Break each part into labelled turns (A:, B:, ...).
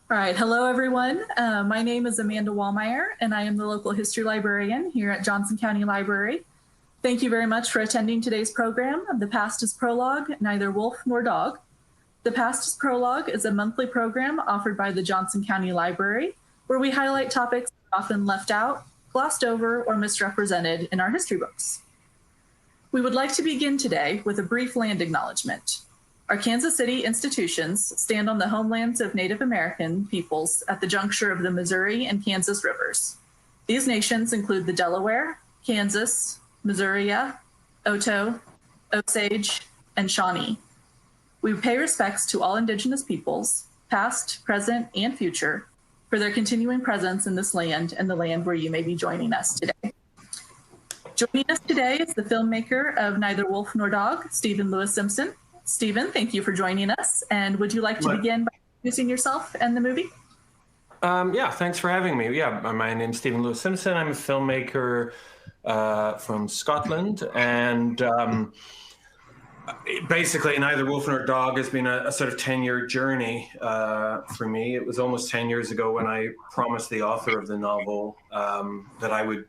A: All right. Hello, everyone. My name is Amanda Wallmeyer, and I am the local history librarian here at Johnson County Library. Thank you very much for attending today's program of The Past is Prologue, Neither Wolf Nor Dog. The Past is Prologue is a monthly program offered by the Johnson County Library, where we highlight topics often left out, glossed over, or misrepresented in our history books. We would like to begin today with a brief land acknowledgement. Our Kansas City institutions stand on the homelands of Native American peoples at the juncture of the Missouri and Kansas rivers. These nations include the Delaware, Kansas, Missouri, Oto, Osage, and Shawnee. We pay respects to all Indigenous peoples, past, present, and future, for their continuing presence in this land and the land where you may be joining us today. Joining us today is the filmmaker of Neither Wolf Nor Dog, Steven Lewis Simpson. Steven, thank you for joining us. And would you like to begin by introducing yourself and the movie?
B: Yeah, thanks for having me. Yeah, my name's Steven Lewis Simpson. I'm a filmmaker from Scotland. And basically, Neither Wolf Nor Dog has been a sort of 10-year journey for me. It was almost 10 years ago when I promised the author of the novel that I would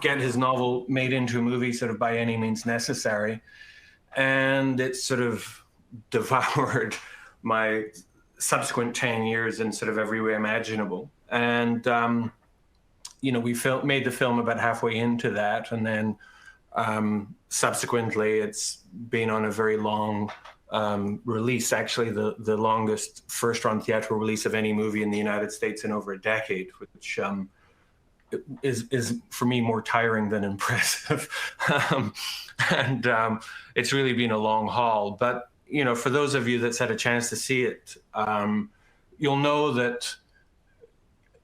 B: get his novel made into a movie sort of by any means necessary. And it sort of devoured my subsequent 10 years in sort of every way imaginable. And, we made the film about halfway into that. And then subsequently, it's been on a very long release, actually the longest first-run theatrical release of any movie in the United States in over a decade, which is for me more tiring than impressive. It's really been a long haul. But, for those of you that's had a chance to see it, you'll know that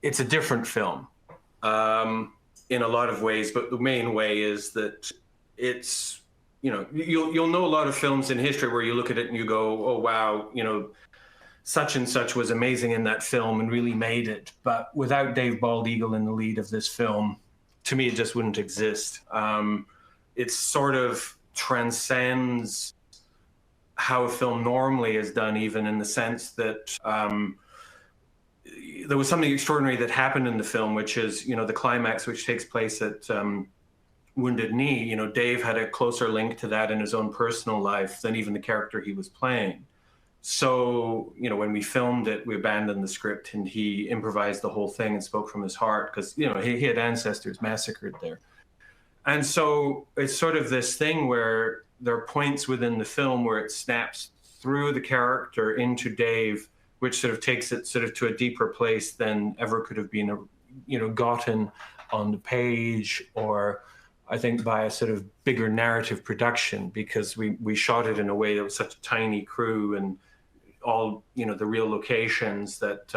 B: it's a different film in a lot of ways. But the main way is that it's, you'll know a lot of films in history where you look at it and you go, oh, wow, such and such was amazing in that film and really made it. But without Dave Bald Eagle in the lead of this film, to me, it just wouldn't exist. It sort of transcends how a film normally is done, even in the sense that there was something extraordinary that happened in the film, which is, the climax, which takes place at Wounded Knee. Dave had a closer link to that in his own personal life than even the character he was playing. So, when we filmed it, we abandoned the script and he improvised the whole thing and spoke from his heart because, he had ancestors massacred there. And so it's sort of this thing where there are points within the film where it snaps through the character into Dave, which sort of takes it sort of to a deeper place than ever could have been, gotten on the page or I think by a sort of bigger narrative production, because we shot it in a way that was such a tiny crew and all, the real locations that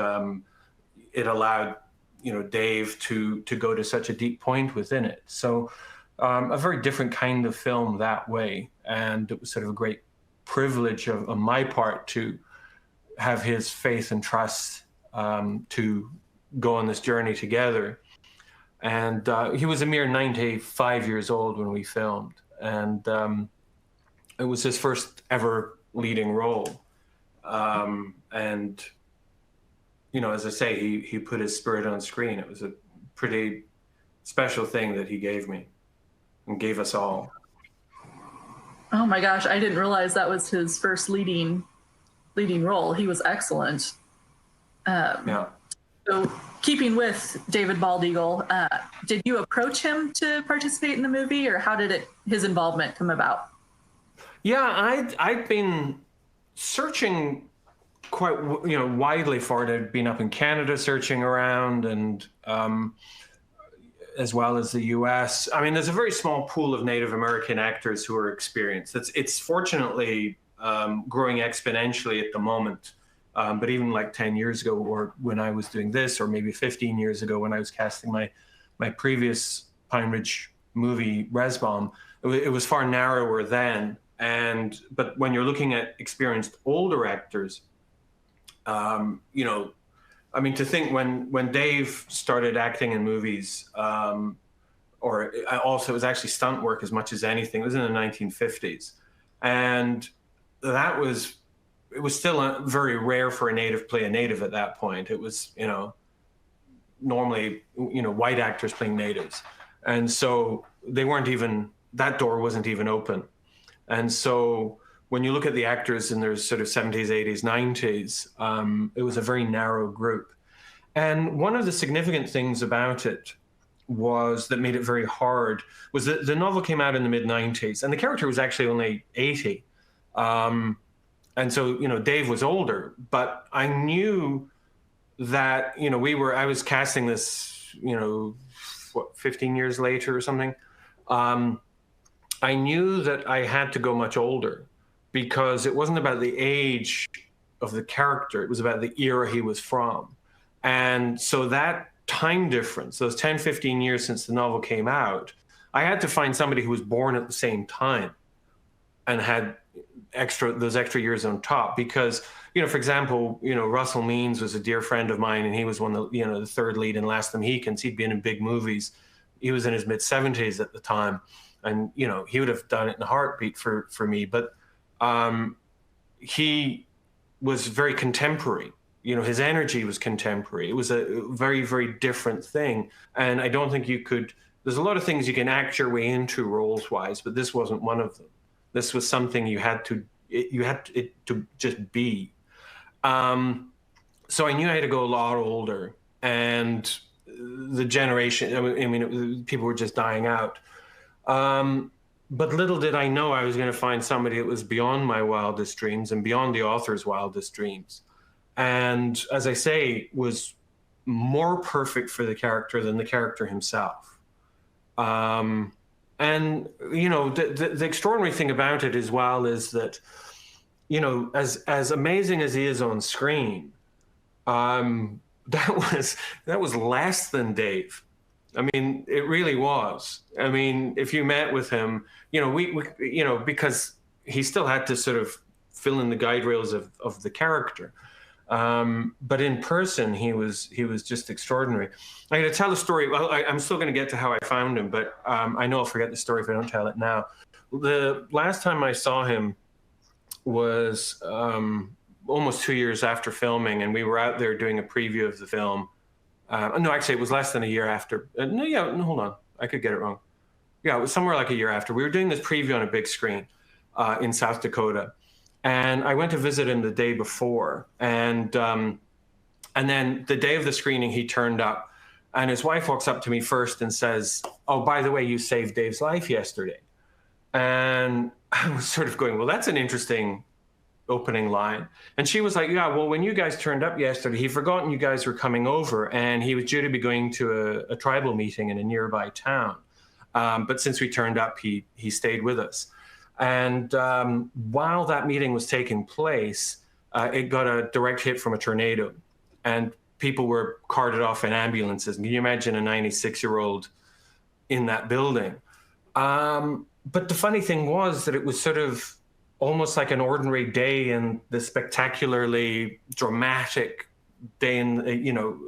B: it allowed, Dave to go to such a deep point within it. So a very different kind of film that way. And it was sort of a great privilege on my part to have his faith and trust to go on this journey together. And he was a mere 95 years old when we filmed. And it was his first ever leading role. And, as I say, he put his spirit on screen. It was a pretty special thing that he gave me and gave us all.
A: Oh my gosh, I didn't realize that was his first leading role. He was excellent.
B: Yeah.
A: So keeping with David Bald Eagle, did you approach him to participate in the movie, or how did his involvement come about?
B: Yeah, I'd been searching quite widely for it. I'd been up in Canada searching around, and as well as the US. I mean, there's a very small pool of Native American actors who are experienced. It's fortunately growing exponentially at the moment. But even like 10 years ago, or when I was doing this, or maybe 15 years ago when I was casting my previous Pine Ridge movie, Resbaum, it was far narrower then. But when you're looking at experienced older actors, to think when Dave started acting in movies, or also it was actually stunt work as much as anything. It was in the 1950s. And that was it was still very rare for a native to play a native at that point. It was, you know, normally, you know, white actors playing natives. And so they weren't even, that door wasn't even open. And so when you look at the actors in their sort of 70s, 80s, 90s, it was a very narrow group. And one of the significant things about it was that made it very hard was that the novel came out in the mid-90s and the character was actually only 80. And so, you know, Dave was older, but I knew that, you know, I was casting this, you know, what, 15 years later or something. I knew that I had to go much older because it wasn't about the age of the character. It was about the era he was from. And so that time difference, those 10, 15 years since the novel came out, I had to find somebody who was born at the same time and had those extra years on top. Because, you know, for example, you know, Russell Means was a dear friend of mine, and he was one of the, you know, the third lead in Last of the Mohicans. He'd been in big movies. He was in his mid-70s at the time. And, you know, he would have done it in a heartbeat for me. But he was very contemporary. You know, his energy was contemporary. It was a very, very different thing. And I don't think you could, there's a lot of things you can act your way into roles-wise, but this wasn't one of them. This was something you had to just be. So I knew I had to go a lot older. And the generation, I mean, people were just dying out. But little did I know I was going to find somebody that was beyond my wildest dreams and beyond the author's wildest dreams. And as I say, was more perfect for the character than the character himself. And, you know, the extraordinary thing about it as well is that, you know, as amazing as he is on screen, that was less than Dave. I mean, it really was. I mean, if you met with him, you know, we you know, because he still had to sort of fill in the guide rails of the character. But in person, he was just extraordinary. I'm going to tell a story. Well, I'm still going to get to how I found him, but I know I'll forget the story if I don't tell it now. The last time I saw him was almost 2 years after filming, and we were out there doing a preview of the film. No, actually, it was less than a year after. No, hold on. I could get it wrong. Yeah, it was somewhere like a year after. We were doing this preview on a big screen in South Dakota. And I went to visit him the day before. And then the day of the screening, he turned up. And his wife walks up to me first and says, "Oh, by the way, you saved Dave's life yesterday." And I was sort of going, well, that's an interesting opening line. And she was like, "Yeah, well, when you guys turned up yesterday, he'd forgotten you guys were coming over, and he was due to be going to a tribal meeting in a nearby town. But since we turned up, he stayed with us." And while that meeting was taking place, it got a direct hit from a tornado, and people were carted off in ambulances. And can you imagine a 96-year-old in that building? But the funny thing was that it was sort of almost like an ordinary day in the spectacularly dramatic day in, you know,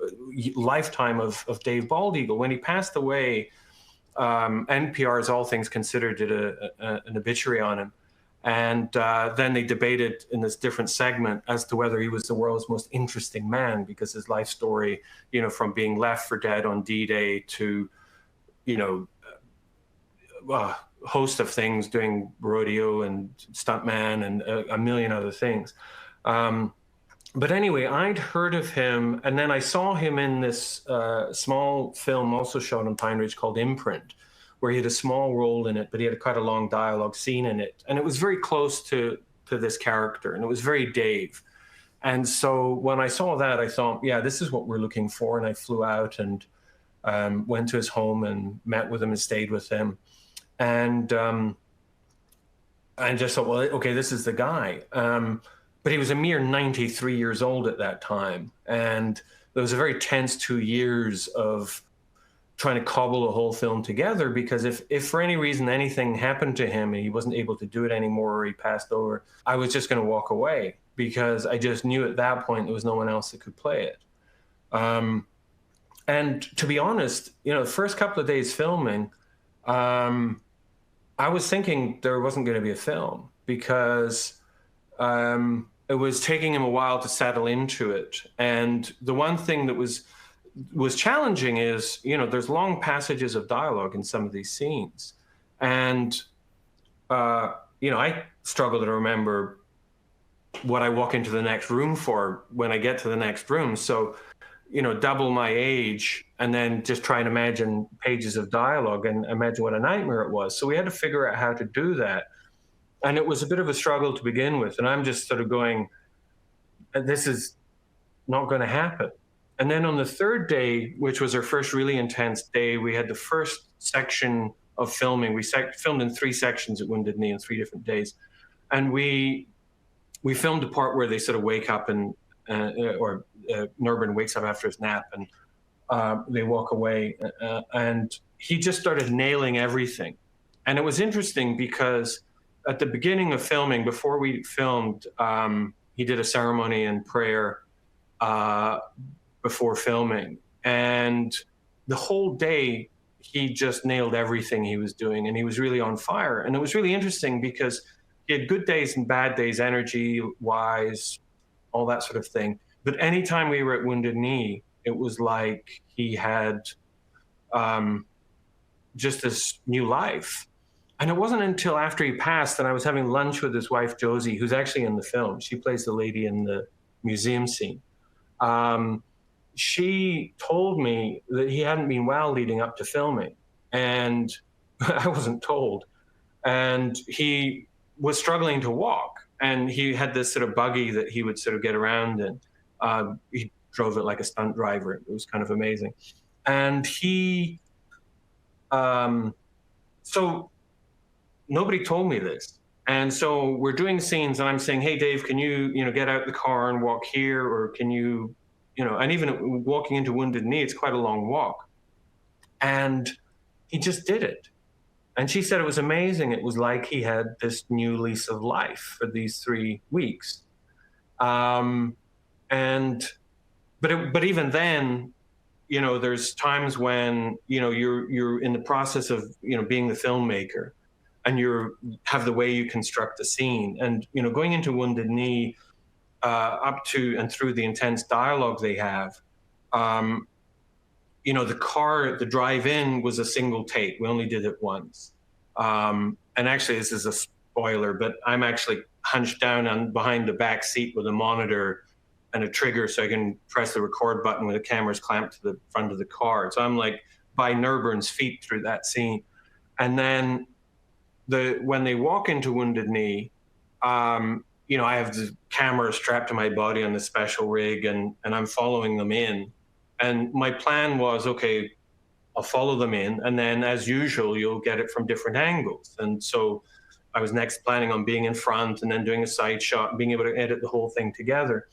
B: lifetime of Dave Bald Eagle. When he passed away, NPR's All Things Considered did an obituary on him. And then they debated in this different segment as to whether he was the world's most interesting man, because his life story, you know, from being left for dead on D-Day to, you know, a host of things, doing rodeo and stuntman and a million other things. But anyway, I'd heard of him, and then I saw him in this small film also shot on Pine Ridge called Imprint, where he had a small role in it, but he had quite a long dialogue scene in it. And it was very close to this character, and it was very Dave. And so when I saw that, I thought, yeah, this is what we're looking for. And I flew out and went to his home and met with him and stayed with him. And I just thought, well, okay, this is the guy. But he was a mere 93 years old at that time. And there was a very tense 2 years of trying to cobble the whole film together, because if for any reason anything happened to him and he wasn't able to do it anymore or he passed over, I was just going to walk away, because I just knew at that point there was no one else that could play it. And to be honest, you know, the first couple of days filming, I was thinking there wasn't going to be a film, because it was taking him a while to settle into it. And the one thing that was challenging is, you know, there's long passages of dialogue in some of these scenes. And, you know, I struggle to remember what I walk into the next room for when I get to the next room. So, you know, double my age and then just try and imagine pages of dialogue and imagine what a nightmare it was. So we had to figure out how to do that. And it was a bit of a struggle to begin with. And I'm just sort of going, this is not going to happen. And then on the third day, which was our first really intense day, we had the first section of filming. We filmed in 3 sections at Wounded Knee in 3 different days. And we filmed the part where they sort of wake up and, Nerburn wakes up after his nap and they walk away. And he just started nailing everything. And it was interesting because at the beginning of filming, before we filmed, he did a ceremony and prayer before filming. And the whole day, he just nailed everything he was doing, and he was really on fire. And it was really interesting because he had good days and bad days, energy-wise, all that sort of thing. But anytime we were at Wounded Knee, it was like he had just this new life. And it wasn't until after he passed that I was having lunch with his wife, Josie, who's actually in the film. She plays the lady in the museum scene. She told me that he hadn't been well leading up to filming, and I wasn't told. And he was struggling to walk, and he had this sort of buggy that he would sort of get around in. He drove it like a stunt driver. It was kind of amazing. And he, so nobody told me this. And so we're doing scenes and I'm saying, hey, Dave, can you get out the car and walk here? Or can you, and even walking into Wounded Knee, it's quite a long walk. And he just did it. And she said it was amazing. It was like he had this new lease of life for these 3 weeks. But even then, there's times when, you're in the process of, being the filmmaker, and have the way you construct the scene. And, going into Wounded Knee, up to and through the intense dialogue they have, the drive-in was a single take. We only did it once. And actually, this is a spoiler, but I'm actually hunched down behind the back seat with a monitor and a trigger so I can press the record button when the camera's clamped to the front of the car. So I'm like by Nerburn's feet through that scene. And then when they walk into Wounded Knee, I have the camera strapped to my body on the special rig, and I'm following them in. And my plan was, okay, I'll follow them in, and then as usual, you'll get it from different angles. And so I was next planning on being in front and then doing a side shot and being able to edit the whole thing together,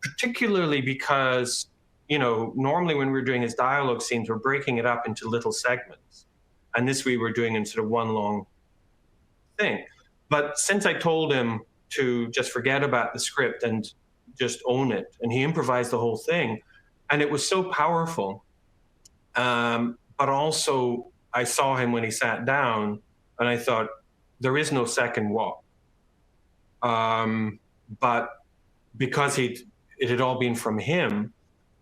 B: particularly because, normally when we're doing his dialogue scenes, we're breaking it up into little segments. And this we were doing in sort of one long thing. But since I told him to just forget about the script and just own it, and he improvised the whole thing, and it was so powerful. But also I saw him when he sat down and I thought, there is no second walk. But because it had all been from him,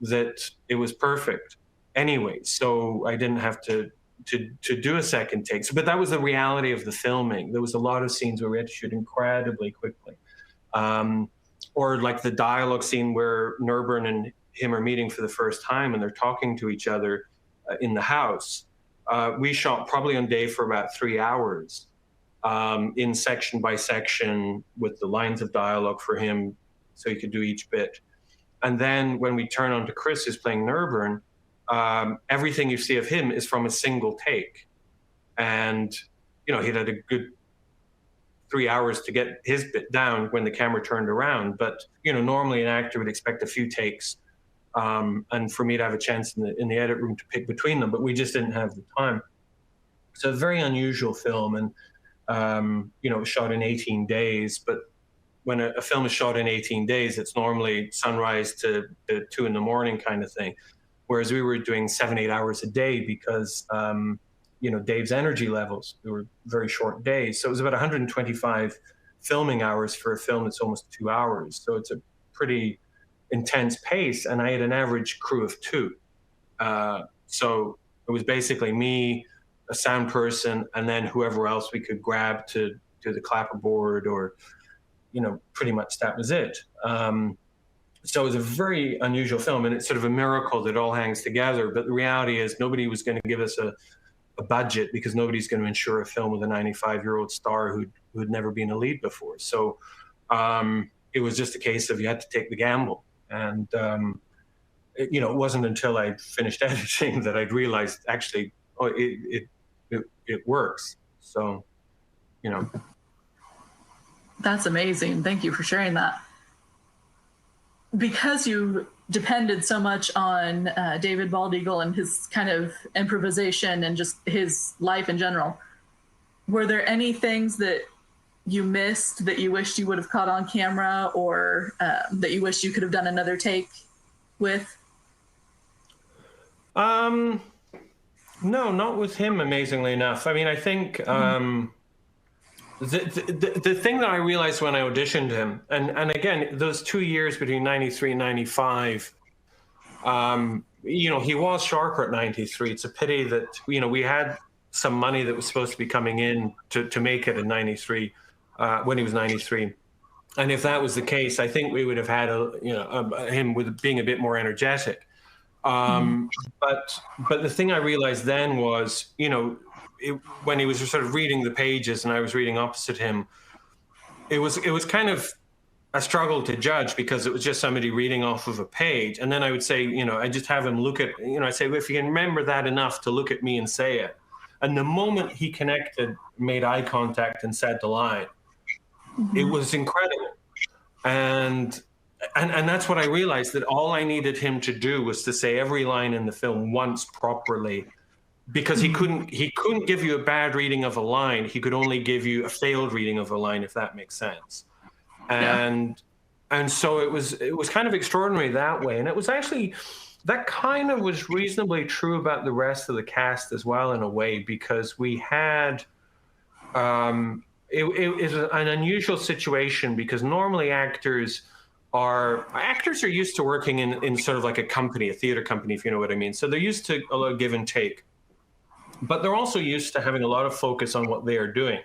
B: that it was perfect anyway. So I didn't have to do a second take. So, but that was the reality of the filming. There was a lot of scenes where we had to shoot incredibly quickly. Or like the dialogue scene where Nerburn and him are meeting for the first time and they're talking to each other in the house. We shot probably on day for about 3 hours, in section by section with the lines of dialogue for him so he could do each bit. And then when we turn on to Chris, who's playing Nerburn, everything you see of him is from a single take. And, he'd had a good 3 hours to get his bit down when the camera turned around. But, normally an actor would expect a few takes, and for me to have a chance in the edit room to pick between them, but we just didn't have the time. So a very unusual film, and, it was shot in 18 days, but when a film is shot in 18 days, it's normally sunrise to 2 a.m. kind of thing. Whereas we were doing 7-8 hours a day because, Dave's energy levels, they were very short days. So it was about 125 filming hours for a film that's almost 2 hours. So it's a pretty intense pace. And I had an average crew of 2. So it was basically me, a sound person, and then whoever else we could grab to do the clapperboard, or, pretty much that was it. So it was a very unusual film, and it's sort of a miracle that it all hangs together. But the reality is nobody was going to give us a budget, because nobody's going to insure a film with a 95-year-old star who had never been a lead before. So it was just a case of you had to take the gamble. And it wasn't until I finished editing that I'd realized, actually, it works. So,
A: That's amazing. Thank you for sharing that. Because you depended so much on David Bald Eagle and his kind of improvisation and just his life in general, were there any things that you missed that you wished you would have caught on camera, or that you wish you could have done another take with?
B: No, not with him, amazingly enough. I mean, I think the thing that I realized when I auditioned him, and again, those 2 years between 93 and 95, he was sharper at 93. It's a pity that, we had some money that was supposed to be coming in to make it in 93, when he was 93. And if that was the case, I think we would have had him with being a bit more energetic. But the thing I realized then was, when he was sort of reading the pages and I was reading opposite him, it was kind of a struggle to judge, because it was just somebody reading off of a page. And then I would say, I just have him look at, I say, if you can remember that enough to look at me and say it. And the moment he connected, made eye contact and said the line, it was incredible. And that's what I realized, that all I needed him to do was to say every line in the film once properly, because he couldn't give you a bad reading of a line. He could only give you a failed reading of a line, if that makes sense. And so it was kind of extraordinary that way. And it was actually, that kind of was reasonably true about the rest of the cast as well, in a way, because we had, it is an unusual situation, because normally actors are used to working in sort of like a company, a theater company, if you know what I mean. So they're used to a lot of give and take, but they're also used to having a lot of focus on what they are doing.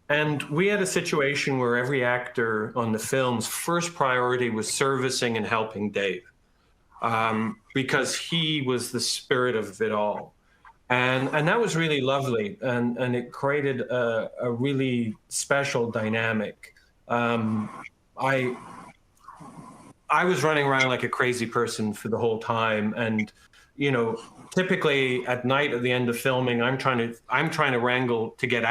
B: And we had a situation where every actor on the film's first priority was servicing and helping Dave, because he was the spirit of it all. And that was really lovely. And it created a really special dynamic. I was running around like a crazy person for the whole time. And, typically at night at the end of filming, I'm trying to wrangle to get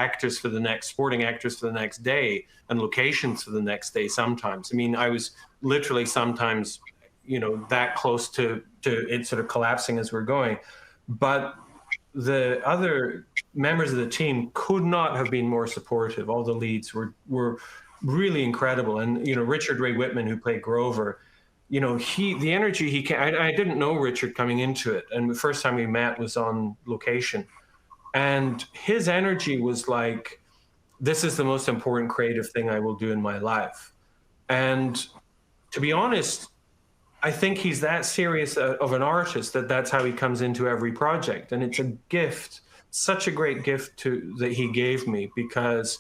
B: sporting actors for the next day, and locations for the next day sometimes. I mean, I was literally sometimes, that close to it sort of collapsing as we're going. But the other members of the team could not have been more supportive. All the leads were really incredible. And, Richard Ray Whitman, who played Grover, the energy I didn't know Richard coming into it. And the first time we met was on location. And his energy was like, this is the most important creative thing I will do in my life. And to be honest, I think he's that serious of an artist that's how he comes into every project. And it's a gift, such a great gift that he gave me, because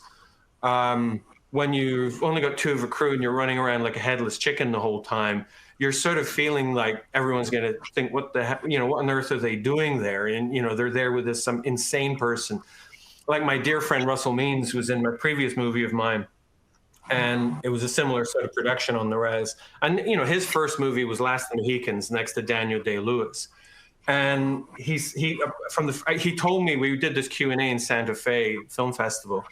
B: when you've only got 2 of a crew and you're running around like a headless chicken the whole time, you're sort of feeling like everyone's going to think, what the heck, what on earth are they doing there? And, they're there with some insane person. Like my dear friend Russell Means was in my previous movie of mine, and it was a similar sort of production on the res. And, his first movie was Last of the Mohicans, next to Daniel Day-Lewis. And he told me, we did this Q&A in Santa Fe Film Festival,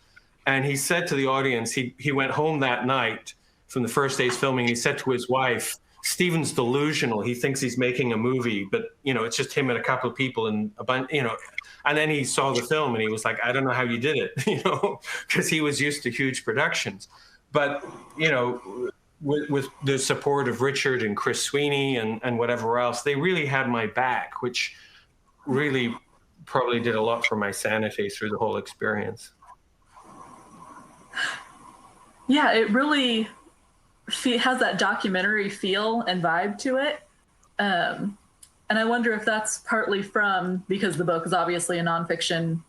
B: and he said to the audience, he went home that night from the first day's filming, he said to his wife, Steven's delusional. He thinks he's making a movie, but, it's just him and a couple of people and a bunch, and then he saw the film and he was like, I don't know how you did it, because he was used to huge productions. But, with the support of Richard and Chris Sweeney and whatever else, they really had my back, which really probably did a lot for my sanity through the whole experience.
A: Yeah, it really has that documentary feel and vibe to it. And I wonder if that's partly from, because the book is obviously a nonfiction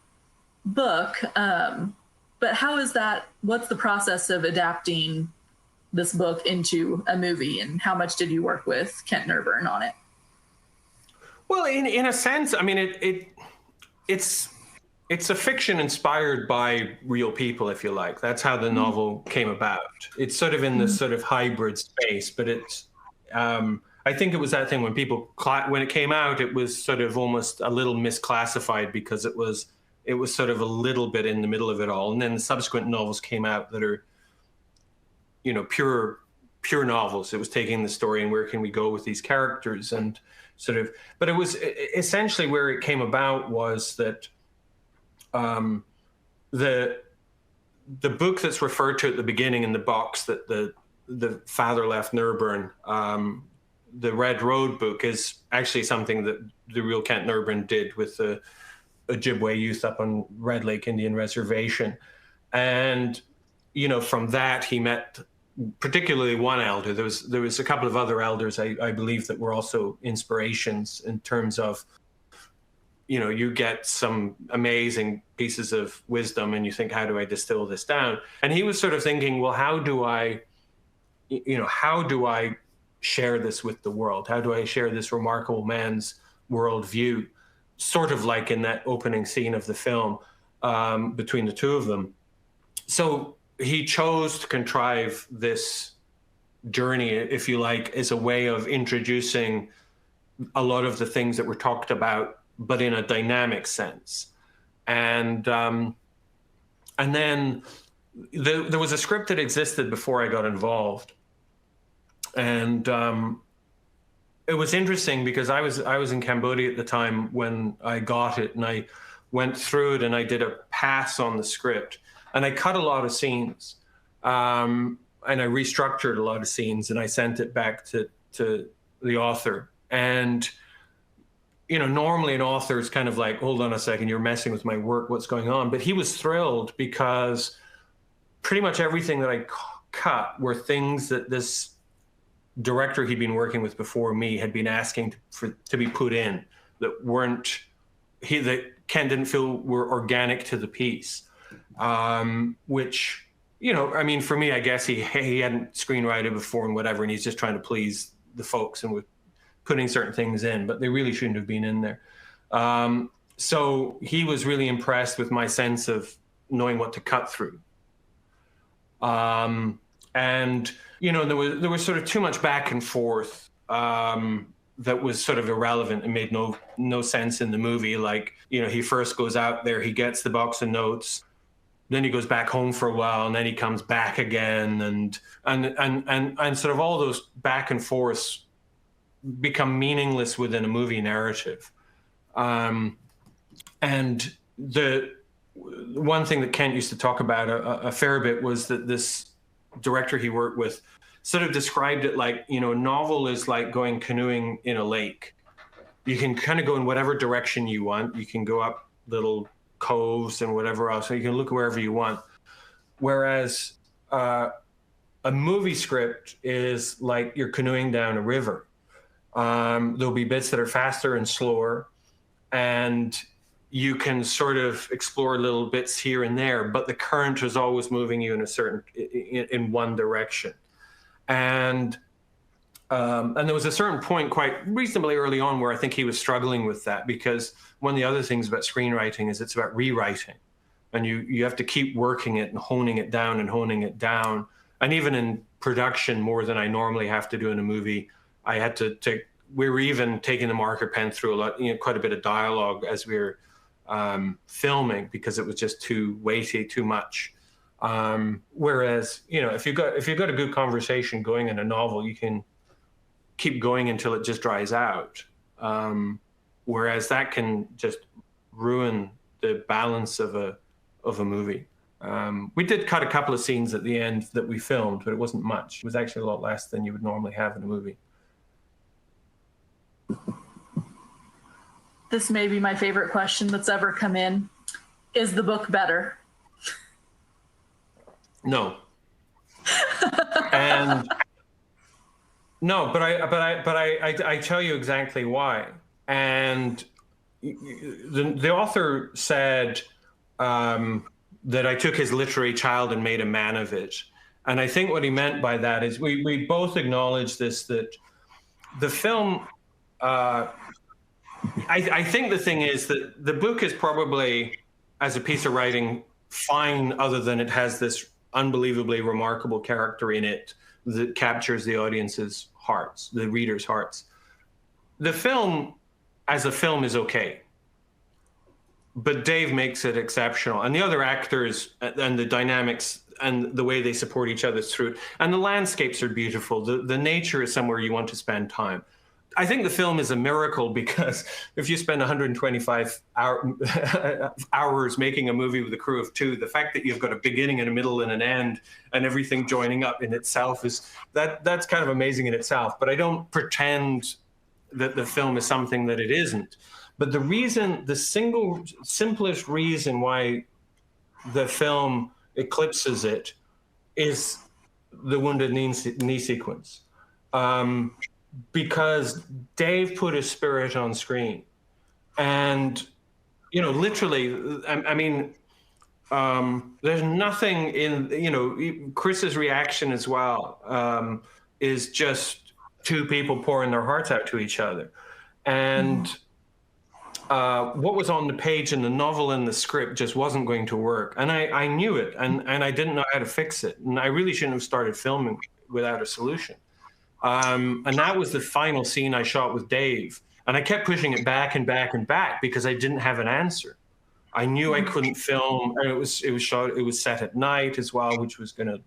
A: book, but how is that, what's the process of adapting this book into a movie, and how much did you work with Kent Nerburn on it?
B: Well, in a sense, I mean, it's a fiction inspired by real people, if you like. That's how the novel came about. It's sort of in this sort of hybrid space, but it's, I think it was that thing when when it came out, it was sort of almost a little misclassified because it was sort of a little bit in the middle of it all. And then the subsequent novels came out that are, you know, pure novels. It was taking the story and where can we go with these characters and sort of, but it was essentially where it came about was that the book that's referred to at the beginning in the box that the father left Nerburn, the Red Road book, is actually something that the real Kent Nerburn did with the Ojibwe youth up on Red Lake Indian Reservation. And, you know, from that he met particularly one elder. There was a couple of other elders, I believe, that were also inspirations in terms of, you know, you get some amazing pieces of wisdom and you think, how do I distill this down? And he was sort of thinking, well, how do I share this with the world? How do I share this remarkable man's worldview? Sort of like in that opening scene of the film, between the two of them. So he chose to contrive this journey, if you like, as a way of introducing a lot of the things that were talked about, but in a dynamic sense. And then there was a script that existed before I got involved. And it was interesting because I was in Cambodia at the time when I got it, and I went through it and I did a pass on the script. And I cut a lot of scenes, and I restructured a lot of scenes, and I sent it back to the author. And, you know, normally an author is kind of like, hold on a second, you're messing with my work, what's going on? But he was thrilled because pretty much everything that I cut were things that this director he'd been working with before me had been asking to be put in, that Ken didn't feel were organic to the piece. Which, you know, I mean, for me, I guess he hadn't screenwrited before and whatever, and he's just trying to please the folks and with putting certain things in, but they really shouldn't have been in there. So he was really impressed with my sense of knowing what to cut through. And, you know, there was sort of too much back and forth that was sort of irrelevant and made no sense in the movie. Like, you know, he first goes out there, he gets the box of notes, then he goes back home for a while, and then he comes back again, and sort of all those back and forths become meaningless within a movie narrative. And the one thing that Kent used to talk about a fair bit was that this director he worked with sort of described it like, you know, a novel is like going canoeing in a lake. You can kind of go in whatever direction you want. You can go up little coves and whatever else, so you can look wherever you want. Whereas a movie script is like you're canoeing down a river. There'll be bits that are faster and slower, and you can sort of explore little bits here and there, but the current is always moving you in one direction. And there was a certain point quite reasonably early on where I think he was struggling with that, because one of the other things about screenwriting is it's about rewriting, and you have to keep working it and honing it down and honing it down. And even in production, more than I normally have to do in a movie, I had to we were even taking the marker pen through a lot, you know, quite a bit of dialogue as we were filming, because it was just too weighty, too much. Whereas, you know, if you've got a good conversation going in a novel, you can keep going until it just dries out. Whereas that can just ruin the balance of a movie. We did cut a couple of scenes at the end that we filmed, but it wasn't much. It was actually a lot less than you would normally have in a movie.
A: This may be my favorite question that's ever come in. Is the book better?
B: No. And no, but I tell you exactly why. And the author said that I took his literary child and made a man of it. And I think what he meant by that is we both acknowledge this, that the film, I think the thing is that the book is probably, as a piece of writing, fine, other than it has this unbelievably remarkable character in it that captures the audience's hearts, the reader's hearts. The film, as a film, is okay. But Dave makes it exceptional. And the other actors and the dynamics and the way they support each other through it. And the landscapes are beautiful. The nature is somewhere you want to spend time. I think the film is a miracle, because if you spend 125 hours making a movie with a crew of 2, the fact that you've got a beginning and a middle and an end and everything joining up in itself that's kind of amazing in itself. But I don't pretend that the film is something that it isn't. But the simplest reason why the film eclipses it is the Wounded Knee sequence. Because Dave put his spirit on screen. And, literally, I mean, there's nothing in, Chris's reaction as well is just 2 people pouring their hearts out to each other. And what was on the page in the novel and the script just wasn't going to work. And I knew it, and I didn't know how to fix it. And I really shouldn't have started filming without a solution. And that was the final scene I shot with Dave. And I kept pushing it back and back and back because I didn't have an answer. I knew I couldn't film, and it was set at night as well, which was gonna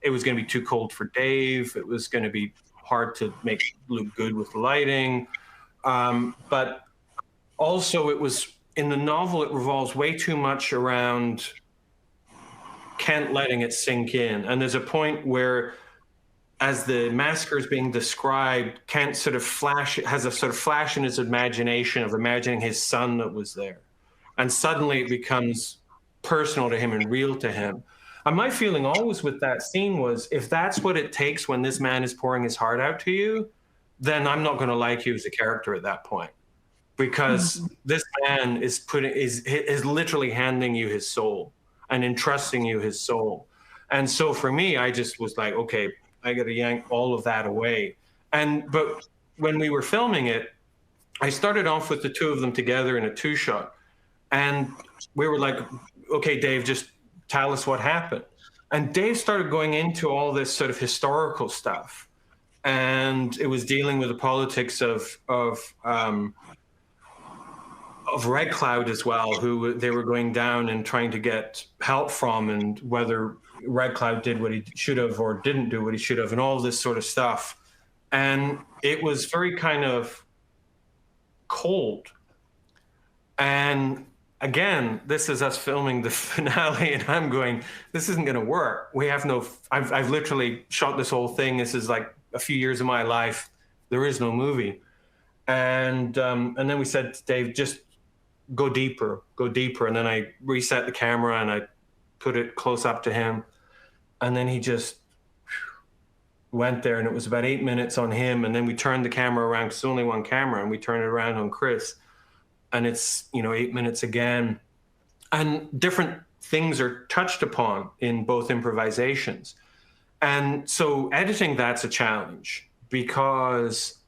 B: be too cold for Dave. It was gonna be hard to make look good with lighting. But also, it was in the novel, it revolves way too much around Kent letting it sink in. And there's a point where, as the massacre is being described, Kent has a sort of flash in his imagination of imagining his son that was there. And suddenly it becomes personal to him and real to him. And my feeling always with that scene was, if that's what it takes when this man is pouring his heart out to you, then I'm not going to like you as a character at that point. Because this man is literally handing you his soul and entrusting you his soul. And so for me, I just was like, okay, I got to yank all of that away. But when we were filming it, I started off with the 2 of them together in a 2-shot. And we were like, okay, Dave, just tell us what happened. And Dave started going into all this sort of historical stuff. And it was dealing with the politics of Red Cloud as well, who they were going down and trying to get help from, and whether Red Cloud did what he should have or didn't do what he should have, and all this sort of stuff. And it was very kind of cold. And again, this is us filming the finale, and I'm going, this isn't going to work. I've literally shot this whole thing. This is like a few years of my life. There is no movie. And then we said to Dave, just go deeper. And then I reset the camera and I put it close up to him. And then he just went there, and it was about 8 minutes on him. And then we turned the camera around, because there's only one camera, and we turned it around on Chris. And it's, 8 minutes again. And different things are touched upon in both improvisations. And so editing, that's a challenge, because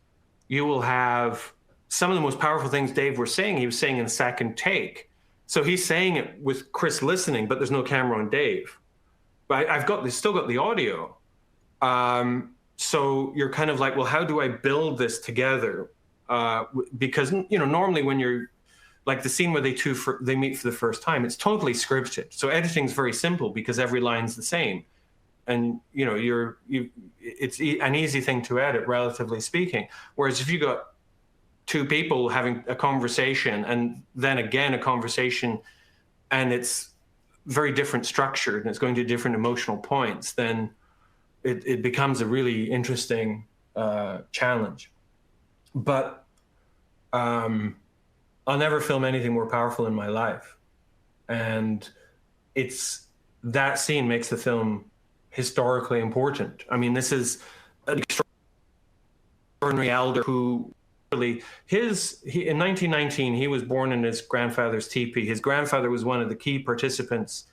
B: you will have some of the most powerful things Dave was saying, he was saying in second take. So he's saying it with Chris listening, but there's no camera on Dave. But I've still got the audio. So you're kind of like, well, how do I build this together? Because, normally when you're like the scene where they meet for the first time, it's totally scripted. So editing's very simple because every line's the same. And, it's an easy thing to edit, relatively speaking. Whereas if you got 2 people having a conversation and then again a conversation, and it's very different structured and it's going to different emotional points, then it becomes a really interesting challenge. But I'll never film anything more powerful in my life. And that scene makes the film historically important. I mean, this is an extraordinary elder who really, in 1919, he was born in his grandfather's teepee. His grandfather was one of the key participants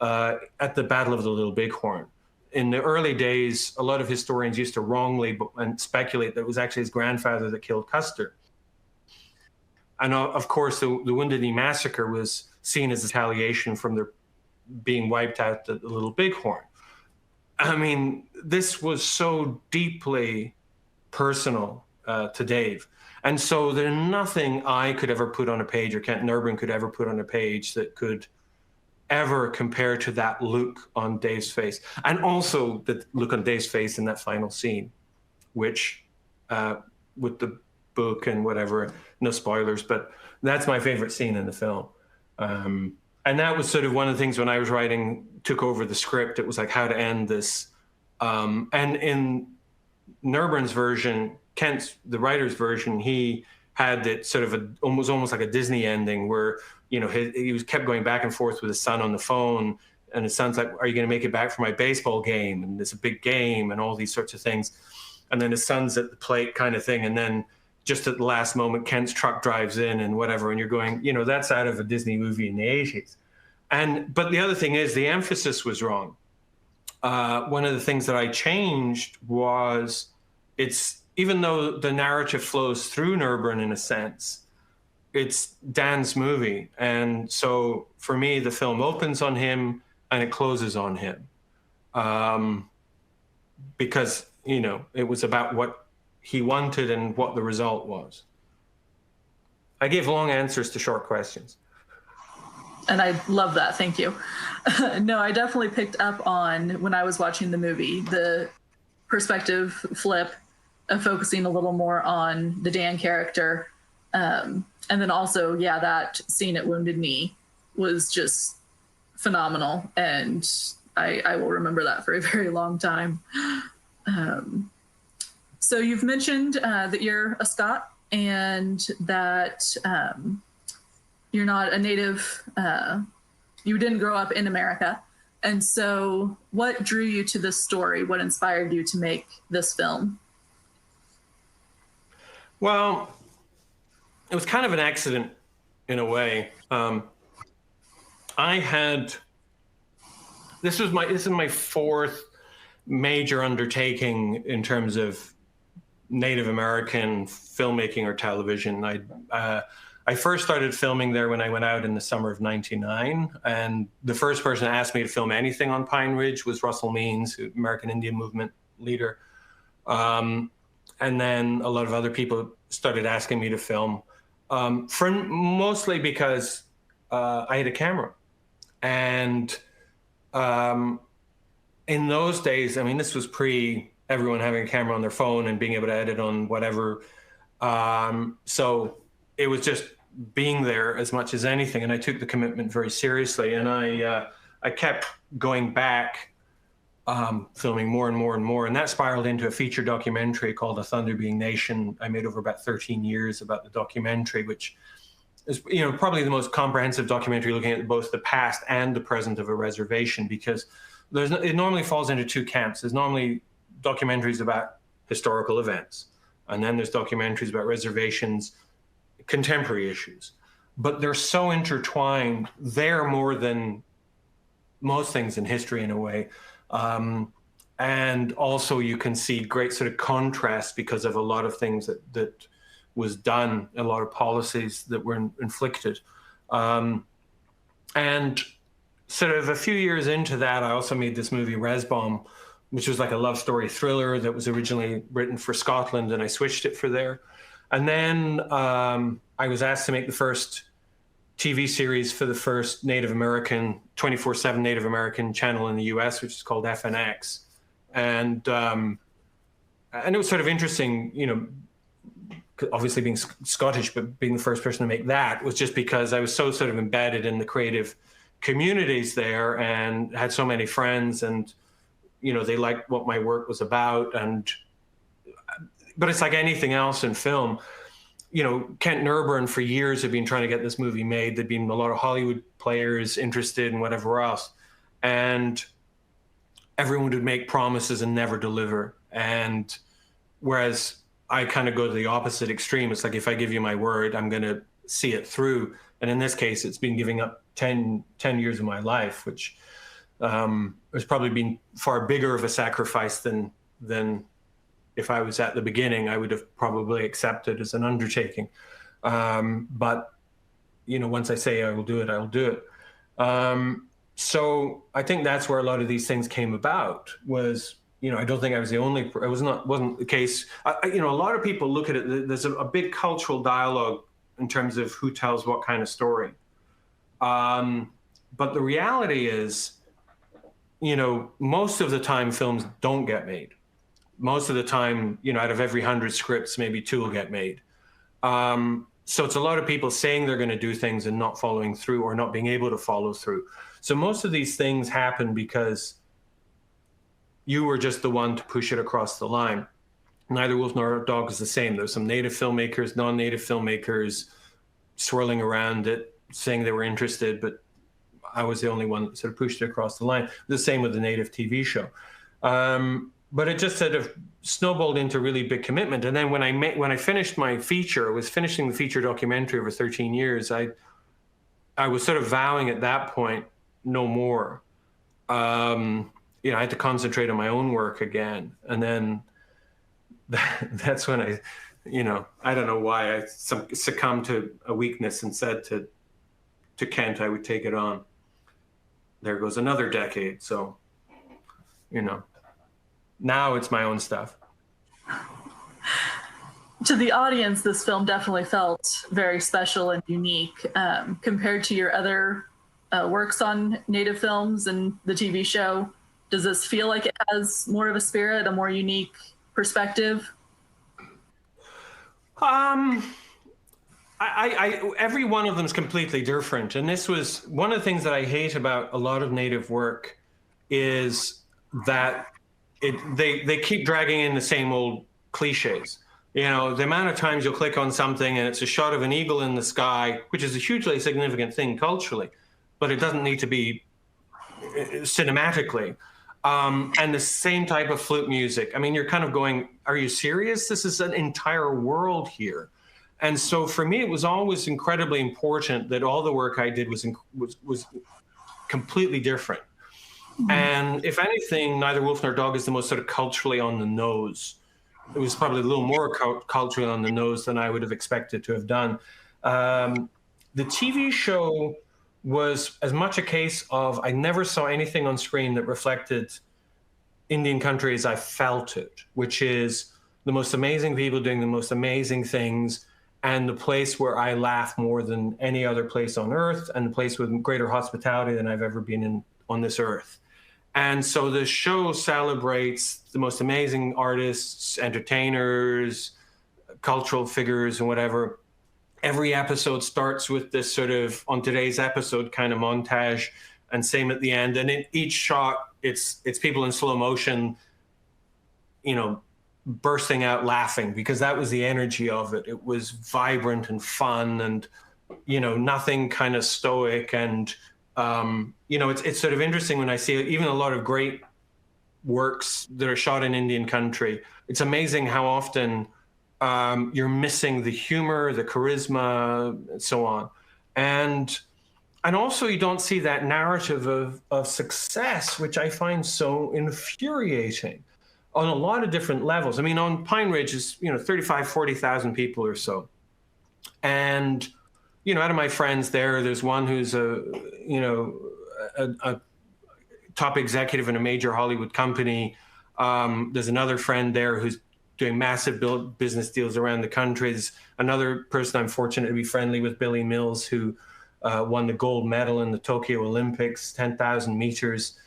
B: at the Battle of the Little Bighorn. In the early days, a lot of historians used to wrongly and speculate that it was actually his grandfather that killed Custer. And of course, the Wounded Knee Massacre was seen as retaliation from their being wiped out at the Little Bighorn. I mean, this was so deeply personal to Dave. And so there's nothing I could ever put on a page or Kent Nerburn could ever put on a page that could ever compare to that look on Dave's face. And also the look on Dave's face in that final scene, which with the book and whatever, no spoilers, but that's my favorite scene in the film. And that was sort of one of the things when I was writing, took over the script, it was like how to end this. And in Nerburn's version, Kent's, the writer's version, he had it sort of almost like a Disney ending where, you know, he was kept going back and forth with his son on the phone, and his son's like, "Are you going to make it back for my baseball game? And it's a big game," and all these sorts of things. And then his son's at the plate kind of thing. And then just at the last moment, Kent's truck drives in and whatever. And you're going, you know, that's out of a Disney movie in the 80s. But the other thing is the emphasis was wrong. One of the things that I changed was even though the narrative flows through Nerburn in a sense, it's Dan's movie. And so for me, the film opens on him and it closes on him. Because, you know, it was about what he wanted and what the result was. I gave long answers to short questions.
A: And I love that. Thank you. No, I definitely picked up on, when I was watching the movie, the perspective flip of focusing a little more on the Dan character. And then also, yeah, that scene at Wounded Knee was just phenomenal. And I will remember that for a very long time. So you've mentioned that you're a Scot and that you're not a native, you didn't grow up in America. And so what drew you to this story? What inspired you to make this film?
B: Well, it was kind of an accident in a way. This is my fourth major undertaking in terms of Native American filmmaking or television. I first started filming there when I went out in the summer of '99, and the first person that asked me to film anything on Pine Ridge was Russell Means, American Indian Movement leader. And then a lot of other people started asking me to film, mostly because I had a camera. And in those days, I mean, this was pre everyone having a camera on their phone and being able to edit on whatever. So it was just being there as much as anything. And I took the commitment very seriously. And I kept going back, filming more and more and more. And that spiraled into a feature documentary called A Thunder Being Nation. I made over about 13 years about the documentary, which is, you know, probably the most comprehensive documentary looking at both the past and the present of a reservation, because it normally falls into two camps. There's normally documentaries about historical events, and then there's documentaries about reservations, contemporary issues. But they're so intertwined. They're more than most things in history in a way. And also you can see great sort of contrast because of a lot of things that was done, a lot of policies that were inflicted. And sort of a few years into that, I also made this movie Resbom, which was like a love story thriller that was originally written for Scotland, and I switched it for there. And then I was asked to make the first TV series for the first Native American, 24/7 Native American channel in the US, which is called FNX. And it was sort of interesting, you know, obviously being Scottish, but being the first person to make that was just because I was so sort of embedded in the creative communities there and had so many friends, and, you know, they liked what my work was about. But it's like anything else in film. You know, Kent Nerburn for years had been trying to get this movie made. There'd been a lot of Hollywood players interested and whatever else. And everyone would make promises and never deliver. And whereas I kind of go to the opposite extreme. It's like, if I give you my word, I'm going to see it through. And in this case, it's been giving up 10 years of my life, which has probably been far bigger of a sacrifice than if I was at the beginning, I would have probably accepted as an undertaking. But, you know, once I say I will do it, I will do it. So I think that's where a lot of these things came about. Was, you know, I don't think I was the only, it wasn't the case. You know, a lot of people look at it, there's a big cultural dialogue in terms of who tells what kind of story. But the reality is, you know, most of the time films don't get made. Most of the time, you know, out of every 100 scripts, maybe 2 will get made. So it's a lot of people saying they're going to do things and not following through, or not being able to follow through. So most of these things happen because you were just the one to push it across the line. Neither Wolf Nor Dog is the same. There's some native filmmakers, non-native filmmakers swirling around it, saying they were interested, but I was the only one that sort of pushed it across the line. The same with the native TV show. But it just sort of snowballed into really big commitment. And then when I finished my feature, I was finishing the feature documentary over 13 years, I was sort of vowing at that point, no more. You know, I had to concentrate on my own work again. And then that's when I, you know, I don't know why I succumbed to a weakness and said to Kent I would take it on. There goes another decade. So, you know, now it's my own stuff.
A: To the audience, this film definitely felt very special and unique compared to your other works on Native films and the TV show. Does this feel like it has more of a spirit, a more unique perspective?
B: Every one of them is completely different. And this was one of the things that I hate about a lot of Native work, is that they keep dragging in the same old cliches. You know, the amount of times you'll click on something and it's a shot of an eagle in the sky, which is a hugely significant thing culturally, but it doesn't need to be cinematically. And the same type of flute music. I mean, you're kind of going, are you serious? This is an entire world here. And so for me, it was always incredibly important that all the work I did was completely different. Mm-hmm. And if anything, Neither Wolf Nor Dog is the most sort of culturally on the nose. It was probably a little more culturally on the nose than I would have expected to have done. The TV show was as much a case of, I never saw anything on screen that reflected Indian country as I felt it, which is the most amazing people doing the most amazing things, and the place where I laugh more than any other place on earth, and the place with greater hospitality than I've ever been in on this earth. And so the show celebrates the most amazing artists, entertainers, cultural figures, and whatever. Every episode starts with this sort of, on today's episode, kind of montage, and same at the end. And in each shot, it's people in slow motion, you know, bursting out laughing, because that was the energy of it. It was vibrant and fun, and, you know, nothing kind of stoic. And, you know, it's sort of interesting when I see even a lot of great works that are shot in Indian country. It's amazing how often you're missing the humor, the charisma, and so on. And also you don't see that narrative of success, which I find so infuriating on a lot of different levels. I mean, on Pine Ridge is, you know, 35, 40,000 people or so. And, you know, out of my friends there's one who's a top executive in a major Hollywood company. There's another friend there who's doing massive business deals around the country. There's another person I'm fortunate to be friendly with, Billy Mills, who won the gold medal in the Tokyo Olympics, 10,000 meters,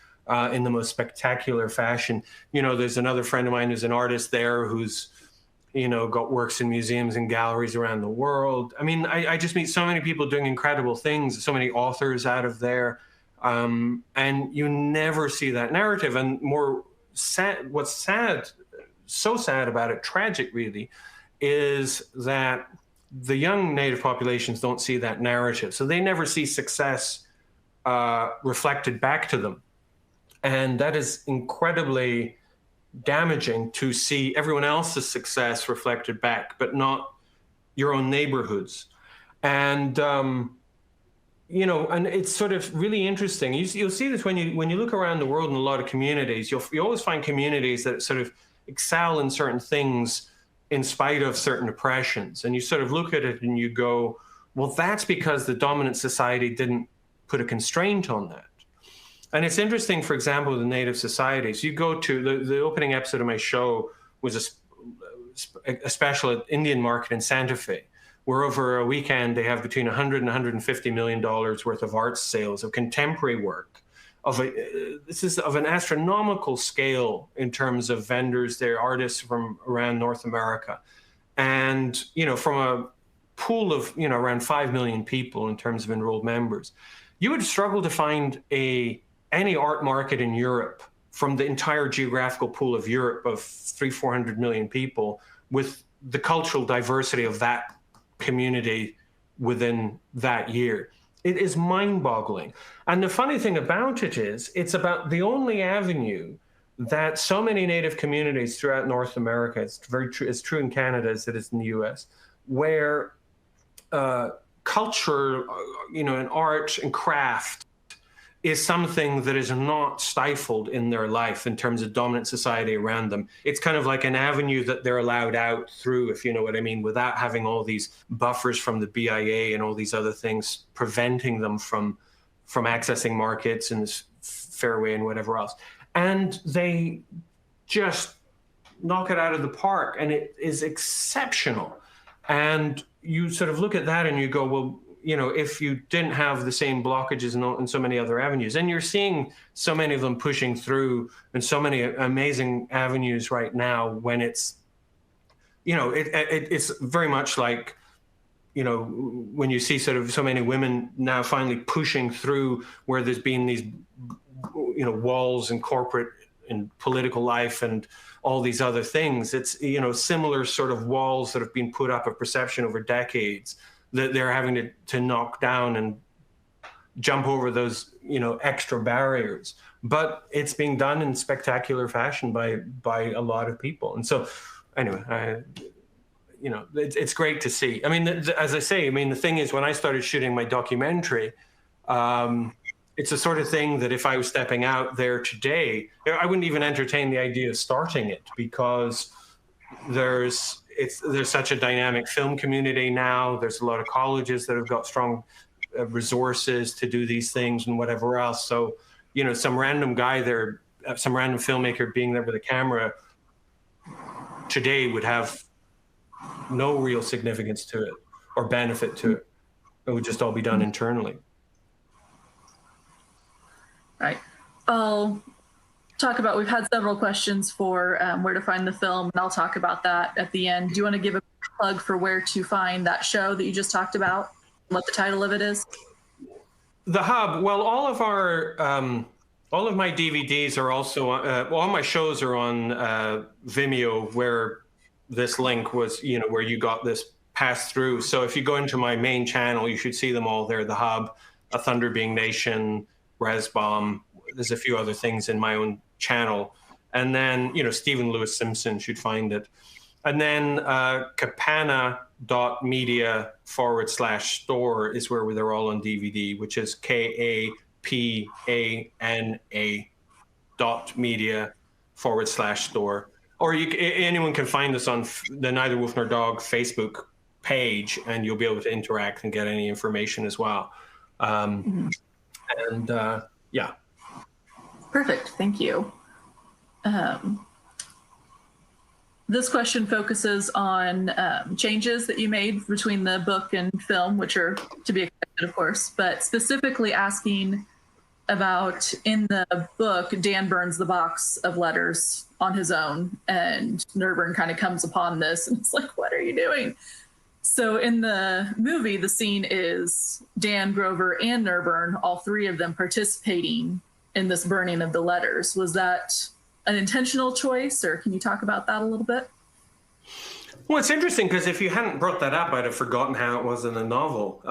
B: in the most spectacular fashion. You know, there's another friend of mine who's an artist there who's, you know, got works in museums and galleries around the world. I mean, I just meet so many people doing incredible things, so many authors out of there. And you never see that narrative. And more sad, what's sad, so sad about it, tragic really, is that the young Native populations don't see that narrative. So they never see success reflected back to them. And that is incredibly damaging, to see everyone else's success reflected back, but not your own neighborhoods. And, you know, and it's sort of really interesting. You'll see this when you look around the world in a lot of communities. You always find communities that sort of excel in certain things in spite of certain oppressions. And you sort of look at it and you go, well, that's because the dominant society didn't put a constraint on that. And it's interesting, for example, the native societies. You go to the opening episode of my show was a special at Indian Market in Santa Fe, where over a weekend they have between $100 and $150 million worth of art sales of contemporary work. This is of an astronomical scale in terms of vendors. They're artists from around North America. And, you know, from a pool of, you know, around 5 million people in terms of enrolled members, you would struggle to find any art market in Europe from the entire geographical pool of Europe of 300-400 million people with the cultural diversity of that community within that year. It is mind-boggling. And the funny thing about it is, it's about the only avenue that so many Native communities throughout North America, it's very true, it's true in Canada as it is in the US, where culture, you know, and art and craft is something that is not stifled in their life in terms of dominant society around them. It's kind of like an avenue that they're allowed out through, if you know what I mean, without having all these buffers from the BIA and all these other things preventing them from accessing markets and this fairway and whatever else. And they just knock it out of the park, and it is exceptional. And you sort of look at that and you go, well, you know, if you didn't have the same blockages in so many other avenues, and you're seeing so many of them pushing through and so many amazing avenues right now, when it's, you know, it's very much like, you know, when you see sort of so many women now finally pushing through where there's been these, you know, walls in corporate and political life and all these other things. It's, you know, similar sort of walls that have been put up of perception over decades that they're having to knock down and jump over those, you know, extra barriers. But it's being done in spectacular fashion by a lot of people. And so anyway, you know, it's great to see. I mean, as I say, I mean, the thing is, when I started shooting my documentary, it's the sort of thing that if I was stepping out there today, I wouldn't even entertain the idea of starting it, because there's such a dynamic film community now. There's a lot of colleges that have got strong resources to do these things and whatever else. So, you know, some random guy there, some random filmmaker being there with a camera today would have no real significance to it or benefit to it. It would just all be done internally.
A: Right. I'll talk about, we've had several questions for where to find the film, and I'll talk about that at the end. Do you want to give a plug for where to find that show that you just talked about, what the title of it is?
B: The Hub. Well, all of my DVDs are also, all my shows are on Vimeo, where this link was, you know, where you got this passed through. So if you go into my main channel, you should see them all there. The Hub, A Thunder Being Nation, Resbomb. There's a few other things in my own channel. And then, you know, Steven Lewis Simpson should find it. And then kapana.media/store is where they're all on DVD, which is kapana.media/store. Or anyone can find us on the Neither Wolf Nor Dog Facebook page, and you'll be able to interact and get any information as well. And yeah.
A: Perfect. Thank you. This question focuses on changes that you made between the book and film, which are to be expected, of course, but specifically asking about, in the book, Dan burns the box of letters on his own, and Nerburn kind of comes upon this, and it's like, what are you doing? So in the movie, the scene is Dan, Grover, and Nerburn, all three of them participating in this burning of the letters. Was that an intentional choice, or can you talk about that a little bit?
B: Well, it's interesting, because if you hadn't brought that up, I'd have forgotten how it was in the novel.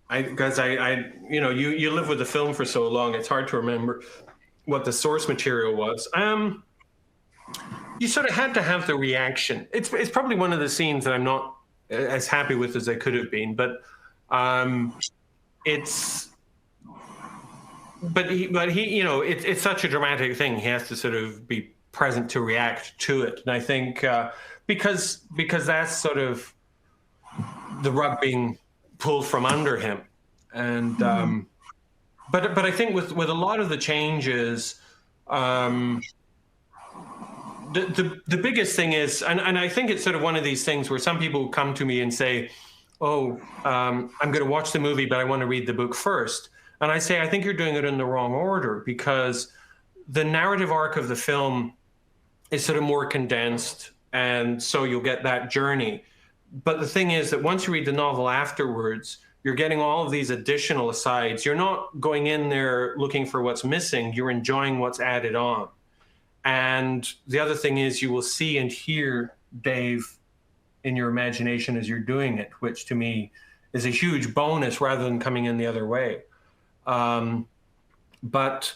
B: I Because you know, you live with the film for so long, it's hard to remember what the source material was. You sort of had to have the reaction. It's probably one of the scenes that I'm not as happy with as I could have been, but he, you know, it's such a dramatic thing. He has to sort of be present to react to it, and I think because that's sort of the rug being pulled from under him, and but I think with a lot of the changes, the biggest thing is, and I think it's sort of one of these things where some people come to me and say, "Oh, I'm going to watch the movie, but I want to read the book first." And I say, I think you're doing it in the wrong order, because the narrative arc of the film is sort of more condensed, and so you'll get that journey. But the thing is that once you read the novel afterwards, you're getting all of these additional asides. You're not going in there looking for what's missing. You're enjoying what's added on. And the other thing is you will see and hear Dave in your imagination as you're doing it, which to me is a huge bonus rather than coming in the other way. But,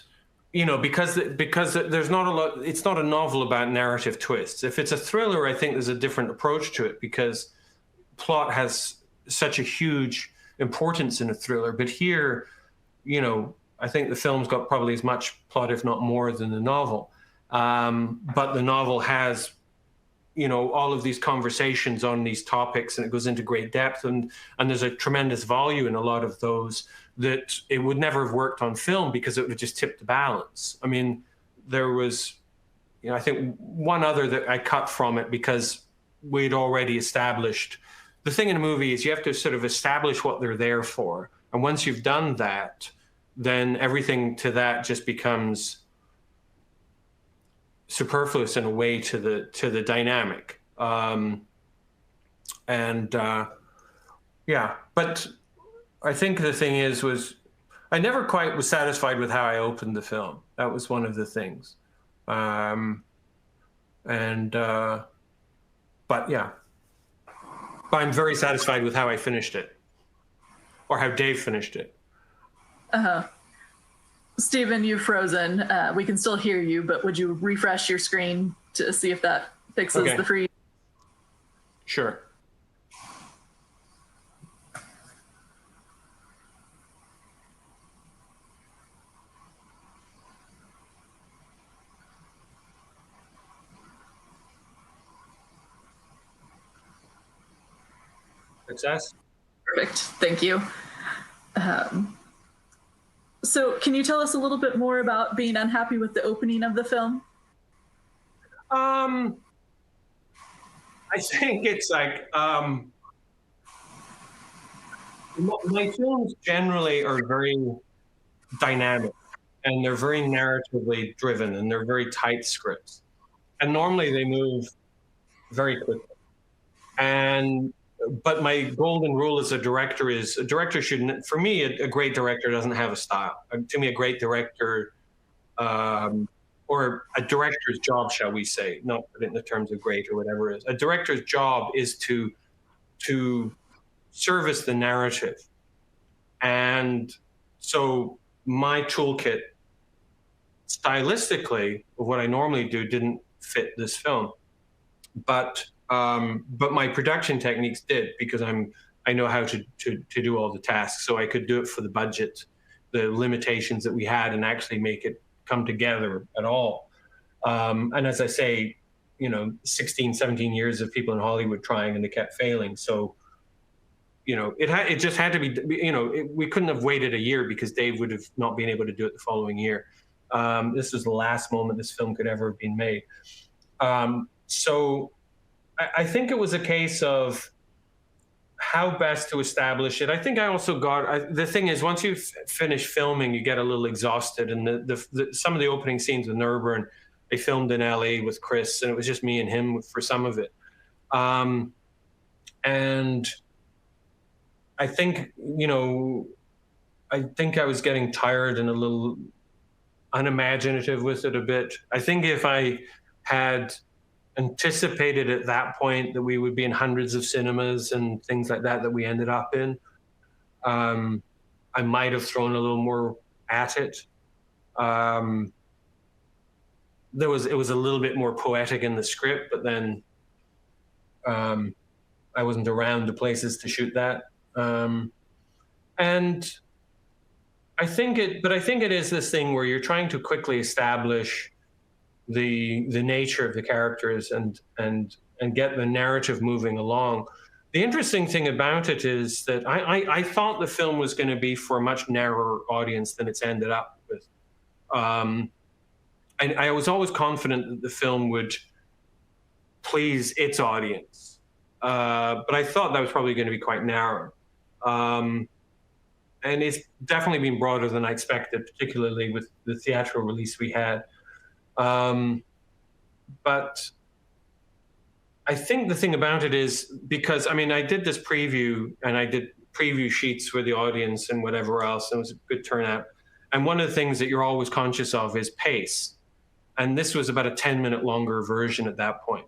B: you know, because there's not a lot, it's not a novel about narrative twists. If it's a thriller, I think there's a different approach to it, because plot has such a huge importance in a thriller. But here, you know, I think the film's got probably as much plot, if not more, than the novel. But the novel has, you know, all of these conversations on these topics, and it goes into great depth, and there's a tremendous value in a lot of those that it would never have worked on film, because it would have just tipped the balance. I mean, there was, you know, I think one other that I cut from it because we'd already established. The thing in a movie is you have to sort of establish what they're there for. And once you've done that, then everything to that just becomes superfluous in a way to the dynamic. Yeah, but I think the thing was I never quite was satisfied with how I opened the film. That was one of the things. But yeah, but I'm very satisfied with how I finished it, or how Dave finished it.
A: Steven, you've frozen. We can still hear you, but would you refresh your screen to see if that fixes the freeze?
B: Sure. Success.
A: Perfect. Thank you. So can you tell us a little bit more about being unhappy with the opening of the film?
B: I think it's like my films generally are very dynamic, and they're very narratively driven, and they're very tight scripts, and normally they move very quickly. But my golden rule as a director is, a director shouldn't, for me, a great director doesn't have a style. To me, a great director, or a director's job, shall we say, not put it in the terms of great or whatever it is. A director's job is to service the narrative. And so my toolkit, stylistically, of what I normally do, didn't fit this film. But my production techniques did, because I know how to do all the tasks, so I could do it for the budget, the limitations that we had, and actually make it come together at all. And as I say, you know, 16, 17 years of people in Hollywood trying, and they kept failing. So, you know, it just had to be, you know, we couldn't have waited a year, because Dave would have not been able to do it the following year. This was the last moment this film could ever have been made. So I think it was a case of how best to establish it. I think I also got, the thing is, once you finish filming, you get a little exhausted. And some of the opening scenes with Nerburn, they filmed in LA with Chris, and it was just me and him for some of it. And I think, you know, I think I was getting tired and a little unimaginative with it a bit. I think if I had anticipated at that point that we would be in hundreds of cinemas and things like that we ended up in, I might have thrown a little more at it. It was a little bit more poetic in the script, but then I wasn't around the places to shoot that. And I think it is this thing where you're trying to quickly establish the nature of the characters and get the narrative moving along. The interesting thing about it is that I thought the film was going to be for a much narrower audience than it's ended up with. I was always confident that the film would please its audience, but I thought that was probably going to be quite narrow. And it's definitely been broader than I expected, particularly with the theatrical release we had. But I think the thing about it is, because, I mean, I did this preview, and I did preview sheets for the audience and whatever else, and it was a good turnout. And one of the things that you're always conscious of is pace. And this was about a 10-minute longer version at that point.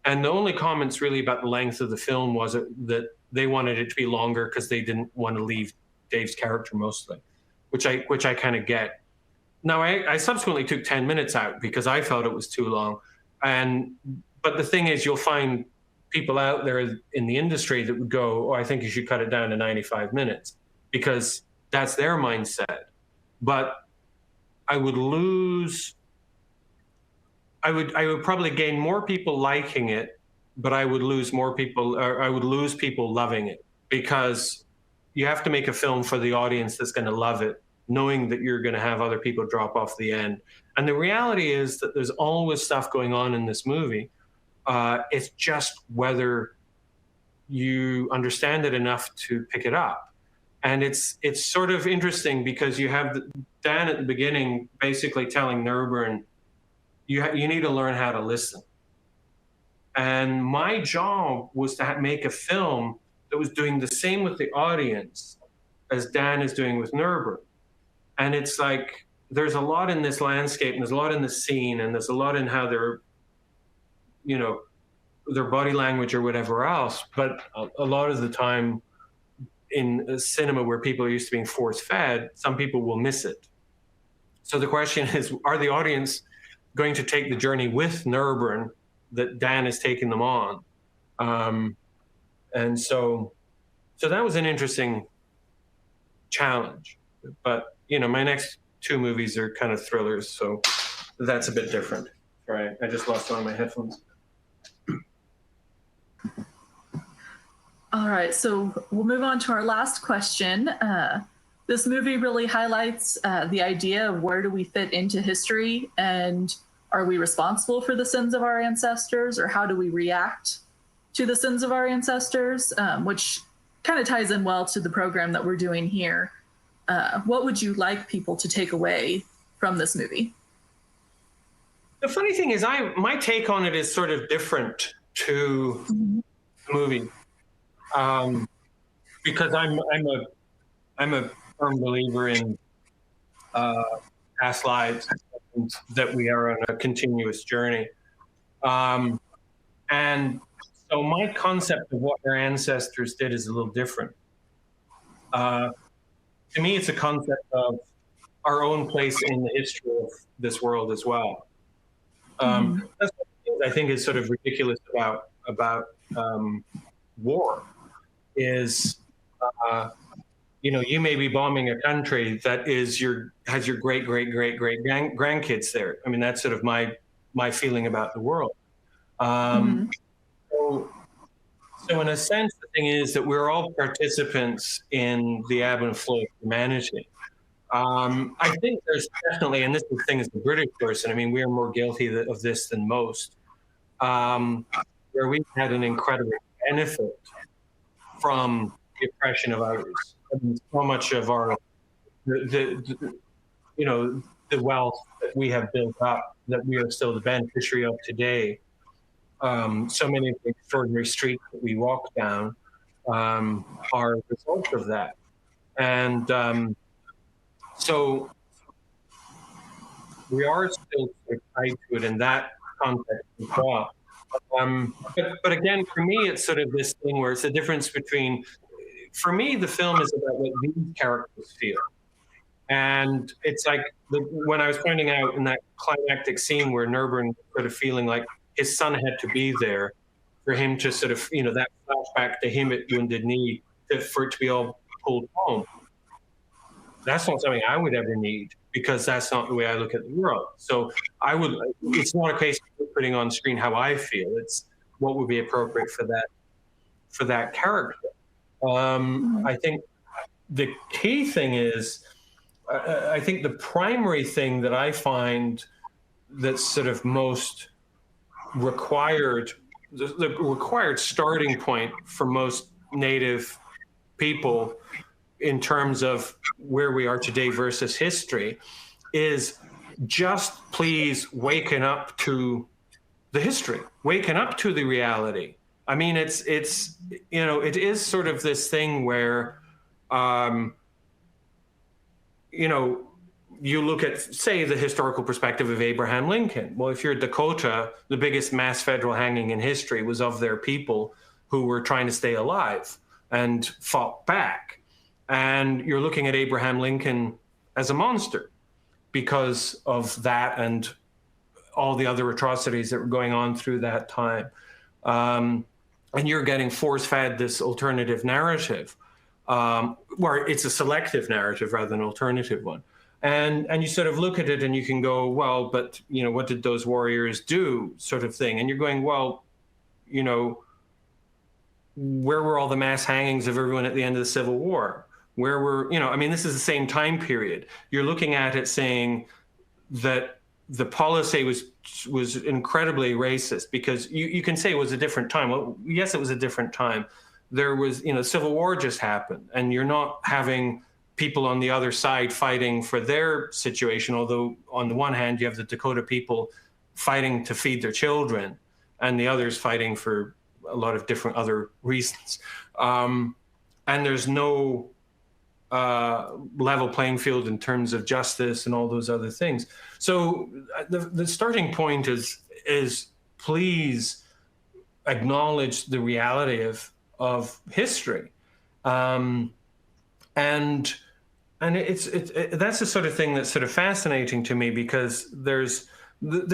B: And the only comments really about the length of the film was that they wanted it to be longer because they didn't want to leave Dave's character mostly, which I kind of get. Now, I subsequently took 10 minutes out because I felt it was too long. But the thing is, you'll find people out there in the industry that would go, oh, I think you should cut it down to 95 minutes because that's their mindset. But I would probably gain more people liking it, but I would lose more people, or I would lose people loving it, because you have to make a film for the audience that's going to love it, knowing that you're going to have other people drop off the end. And the reality is that there's always stuff going on in this movie. It's just whether you understand it enough to pick it up. And it's sort of interesting because you have Dan at the beginning basically telling Nerburn, you need to learn how to listen. And my job was to make a film that was doing the same with the audience as Dan is doing with Nerburn. And it's like, there's a lot in this landscape, and there's a lot in the scene, and there's a lot in how they're, their body language or whatever else. But a lot of the time in cinema where people are used to being force-fed, some people will miss it. So the question is, are the audience going to take the journey with Nerburn that Dan is taking them on? And so that was an interesting challenge. But, my next two movies are kind of thrillers, so that's a bit different. Right, I just lost one of my headphones.
A: All right, so we'll move on to our last question. This movie really highlights the idea of where do we fit into history, and are we responsible for the sins of our ancestors, or how do we react to the sins of our ancestors, which kind of ties in well to the program that we're doing here. What would you like people to take away from this movie?
B: The funny thing is, my take on it is sort of different to the movie, because I'm a firm believer in past lives, that we are on a continuous journey, and so my concept of what our ancestors did is a little different. To me, it's a concept of our own place in the history of this world as well. That's what I think is sort of ridiculous about war is, you may be bombing a country that has your great grandkids there. I mean, that's sort of my feeling about the world. So in a sense, the thing is that we're all participants in the ebb and flow of humanity. I think there's definitely, and this is the thing as a British person, I mean, we are more guilty of this than most, where we've had an incredible benefit from the oppression of others. I mean, so much of our, the wealth that we have built up, that we are still the beneficiary of today. So many of the extraordinary streets that we walk down are a result of that. And so we are still sort of tied to it in that context as well. But again, for me, it's sort of this thing where it's the difference between for me, the film is about what these characters feel. And it's like when I was pointing out in that climactic scene where Nerburn sort of feeling like his son had to be there for him to sort of, that flashback to him at Wounded Knee, for it to be all pulled home. That's not something I would ever need, because that's not the way I look at the world. So it's not a case of putting on screen how I feel. It's what would be appropriate for that character. I think the key thing is, I think the primary thing that I find that's sort of most required, the required starting point for most Native people in terms of where we are today versus history, is just please waking up to the history, waking up to the reality. I mean, it is sort of this thing where, you look at, say, the historical perspective of Abraham Lincoln. Well, if you're Dakota, the biggest mass federal hanging in history was of their people who were trying to stay alive and fought back. And you're looking at Abraham Lincoln as a monster because of that and all the other atrocities that were going on through that time. And you're getting force-fed this alternative narrative, where it's a selective narrative rather than an alternative one. And you sort of look at it and you can go, well, but, what did those warriors do, sort of thing. And you're going, well, where were all the mass hangings of everyone at the end of the Civil War? Where were, this is the same time period. You're looking at it saying that the policy was incredibly racist, because you can say it was a different time. Well, yes, it was a different time. There was, Civil War just happened, and you're not having people on the other side fighting for their situation. Although on the one hand, you have the Dakota people fighting to feed their children, and the others fighting for a lot of different other reasons. And there's no level playing field in terms of justice and all those other things. So the starting point is please acknowledge the reality of history. And that's the sort of thing that's sort of fascinating to me, because there's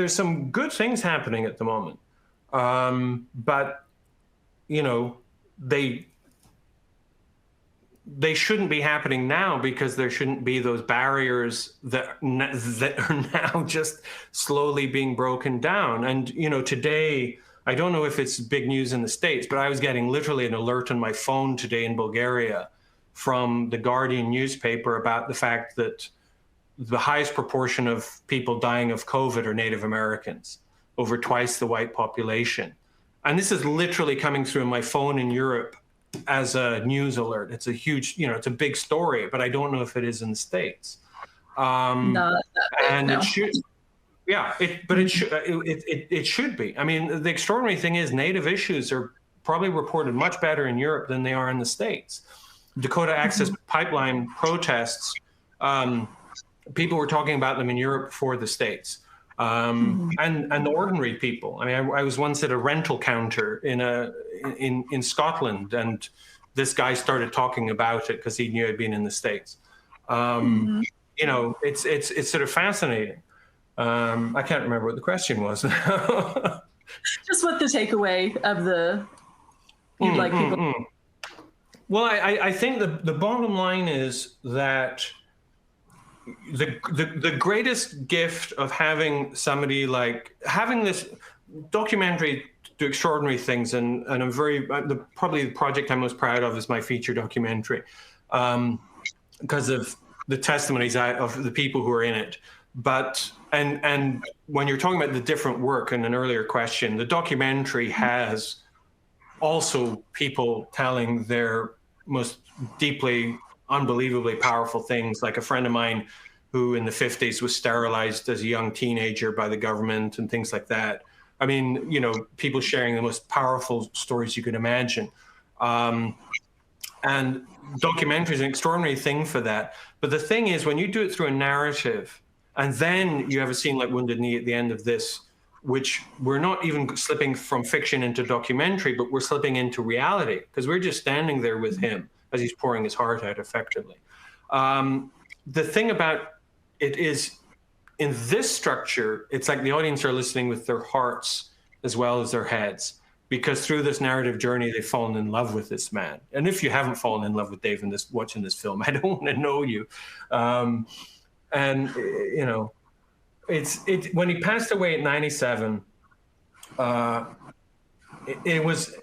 B: some good things happening at the moment. But they shouldn't be happening now, because there shouldn't be those barriers that are now just slowly being broken down. And, today, I don't know if it's big news in the States, but I was getting literally an alert on my phone today in Bulgaria from the Guardian newspaper about the fact that the highest proportion of people dying of COVID are Native Americans, over twice the white population. And this is literally coming through my phone in Europe as a news alert. It's a huge, it's a big story, but I don't know if it is in the States.
A: No,
B: and
A: no.
B: It should, it should be. I mean, the extraordinary thing is Native issues are probably reported much better in Europe than they are in the States. Dakota Access Pipeline protests, people were talking about them in Europe before the States. And the ordinary people. I mean, I was once at a rental counter in Scotland, and this guy started talking about it because he knew I'd been in the States. It's sort of fascinating. I can't remember what the question was.
A: Just what the takeaway of you'd like people.
B: Well, I think the bottom line is that the greatest gift of having somebody having this documentary do extraordinary things, and I'm probably the project I'm most proud of is my feature documentary, because of the testimonies of the people who are in it. But and when you're talking about the different work in an earlier question, the documentary has also people telling their most deeply, unbelievably powerful things, like a friend of mine who in the 50s was sterilized as a young teenager by the government and things like that. I mean, people sharing the most powerful stories you could imagine. And documentary is an extraordinary thing for that. But the thing is, when you do it through a narrative, and then you have a scene like Wounded Knee at the end of this, which we're not even slipping from fiction into documentary, but we're slipping into reality, because we're just standing there with him as he's pouring his heart out effectively. The thing about it is, in this structure, it's like the audience are listening with their hearts as well as their heads, because through this narrative journey, they've fallen in love with this man. And if you haven't fallen in love with Dave in this, watching this film, I don't want to know you. And you know, when he passed away at 97, it was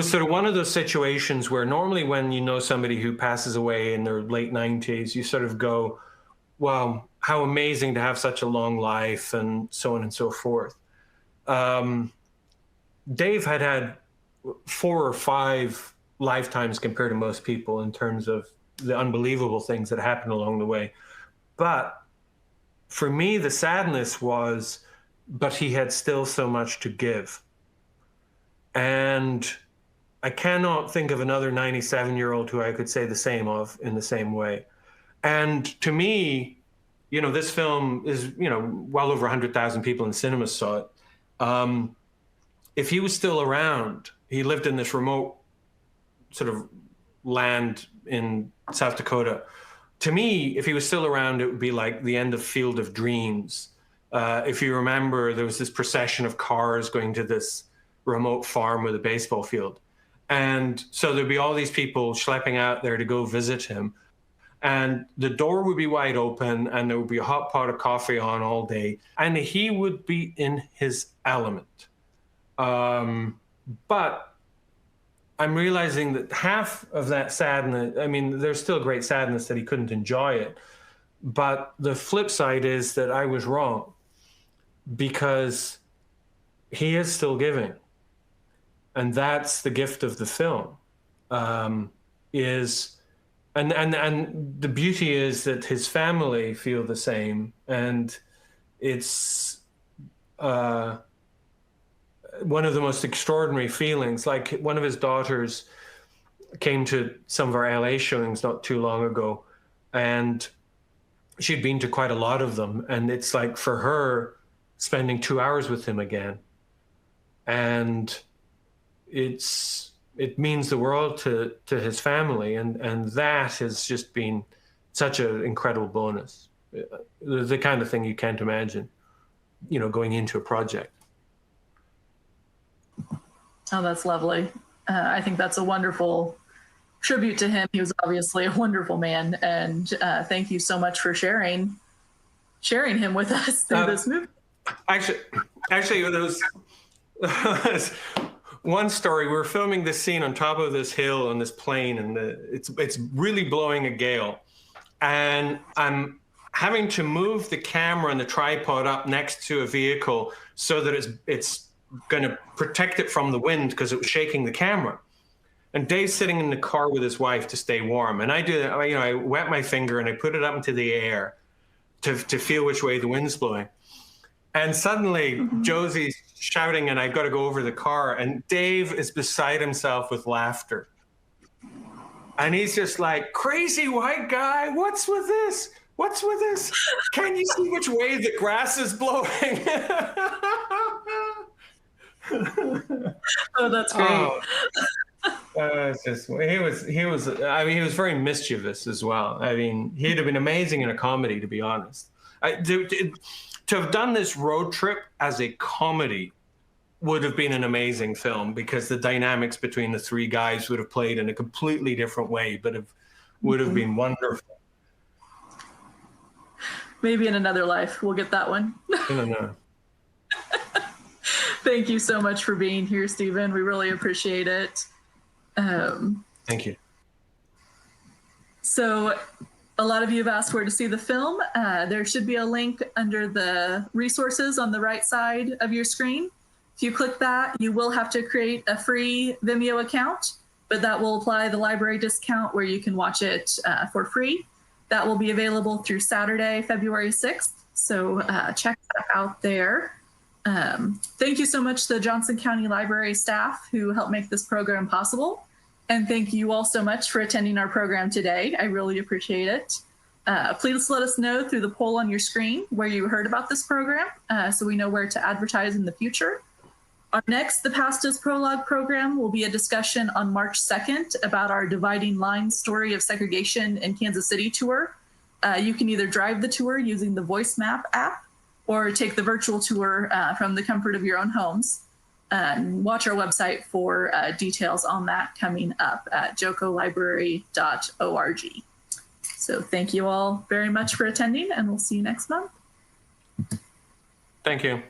B: sort of one of those situations where normally when you know somebody who passes away in their late 90s, you sort of go, wow, how amazing to have such a long life, and so on and so forth. Dave had 4 or 5 lifetimes compared to most people in terms of the unbelievable things that happened along the way. But for me, the sadness was, but he had still so much to give. And I cannot think of another 97-year-old who I could say the same of in the same way. And to me, you know, this film is, you know, well over 100,000 people in cinemas saw it. If he was still around, he lived in this remote sort of land in South Dakota. To me, if he was still around, it would be like the end of Field of Dreams. If you remember, there was this procession of cars going to this remote farm with a baseball field. And so there'd be all these people schlepping out there to go visit him. And the door would be wide open, and there would be a hot pot of coffee on all day, and he would be in his element. But I'm realizing that half of that sadness, I mean, there's still great sadness that he couldn't enjoy it. But the flip side is that I was wrong, because he is still giving. And that's the gift of the film, and the beauty is that his family feel the same. And it's one of the most extraordinary feelings. Like, one of his daughters came to some of our LA showings not too long ago, and she'd been to quite a lot of them. And it's like, for her, spending 2 hours with him again. And it means the world to his family. And that has just been such an incredible bonus. The kind of thing you can't imagine, you know, going into a project.
A: Oh, that's lovely. I think that's a wonderful tribute to him. He was obviously a wonderful man, and thank you so much for sharing him with us through this movie.
B: Actually, there was one story. We were filming this scene on top of this hill on this plain, and it's really blowing a gale, and I'm having to move the camera and the tripod up next to a vehicle so that it's going to protect it from the wind, because it was shaking the camera. And Dave's sitting in the car with his wife to stay warm. And I do, you know, I wet my finger and I put it up into the air to feel which way the wind's blowing. And suddenly Josie's shouting, and I've got to go over the car. And Dave is beside himself with laughter. And he's just like, crazy white guy, what's with this? What's with this? Can you see which way the grass is blowing?
A: Oh, that's great.
B: It's just, he was I mean, he was very mischievous as well. I mean, he'd have been amazing in a comedy, to be honest. To have done this road trip as a comedy would have been an amazing film, because the dynamics between the 3 guys would have played in a completely different way, but would have been wonderful.
A: Maybe in another life we'll get that one.
B: No.
A: Thank you so much for being here, Steven. We really appreciate it.
B: Thank you.
A: So a lot of you have asked where to see the film. There should be a link under the resources on the right side of your screen. If you click that, you will have to create a free Vimeo account, but that will apply the library discount where you can watch it for free. That will be available through Saturday, February 6th. So check that out there. Thank you so much to the Johnson County Library staff who helped make this program possible. And thank you all so much for attending our program today. I really appreciate it. Please let us know through the poll on your screen where you heard about this program, so we know where to advertise in the future. Our next The Past is Prologue program will be a discussion on March 2nd about our Dividing Lines Story of Segregation in Kansas City tour. You can either drive the tour using the Voice Map app or take the virtual tour from the comfort of your own homes. Watch our website for details on that coming up at jocolibrary.org. So thank you all very much for attending, and we'll see you next month.
B: Thank you.